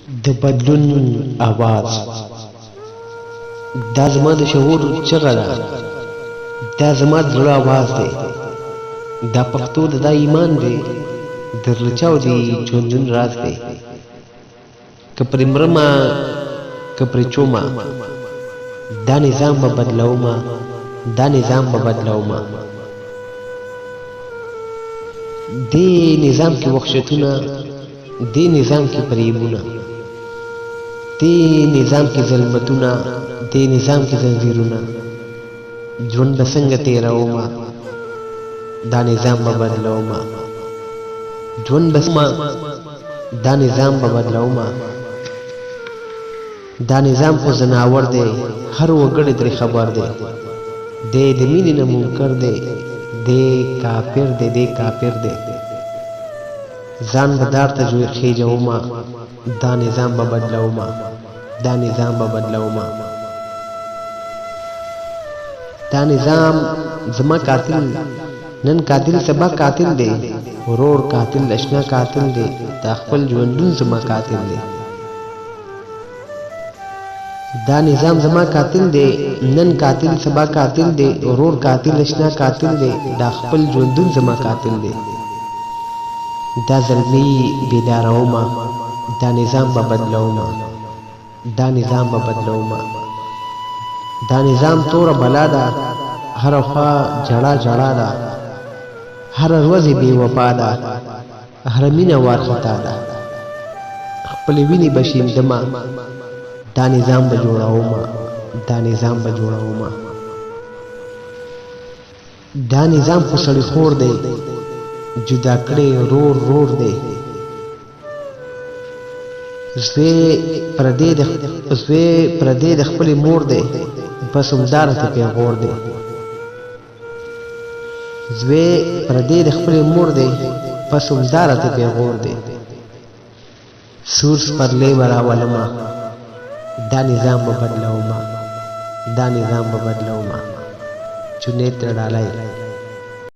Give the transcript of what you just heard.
د بدلون आवाज دا زما د شعور چغه ده، دا زما د زړه आवाज دی، دا پښتو د دا ایمان دی، درله چاو دی ژوندون راز دی. که پرې مرمه که پرې چومه، دا نظام به بدلومه، دا نظام به بدلومه. دې نظام کې وحشتونه، دې نظام کې فریبونه، دې نظام کې ظلمتونه، دې نظام کې زنځیرونه. ژوند به څنګه تېرومه، دا نظام به بدلومه. ژوند به دا نظام به بدلومه. دا نظام خو زناور دی، هر وګړی ترې خبر دی. دی د مینې نه منکر دی، دی کافر دی، دی کافر دی. ځان به دار ته جوړ خېجومه، دا نظام به بدلومه، دا نظام به بدلومه. دا نظام زما قاتل، نن قاتل سبا قاتل دی، ورور قاتل اشنا قاتل دی، دا خپل ژوندون زما قاتل دی. دا نظام زما قاتل دی، نن قاتل سبا قاتل دی، ورور قاتل اشنا قاتل دی، دا خپل ژوندون زما قاتل دی. دا زلمی بیدارومه، دا نظام به بدلومه، دا نظام به بدلومه. دا نظام توره بلا ده، هر خوا جړه جړه ده، هر ورځ بې وفا ده، هر مینه وارخطا ده. خپلې وینې به شیندمه، دا نظام به جوړومه، دا نظام به جوړومه. دا نظام خو سړی خور دی، جدا کړی رور رور دی. زوی پردی د خپلې مور دی، بس همداره ته پیغور دی. زوی پردی د خپلې مور دی، بس همداره ته پیغور دی. سور سپرلی به راولمه، دا نظام به بدلومه، دا نظام به بدلومه. جنید ترډالۍ.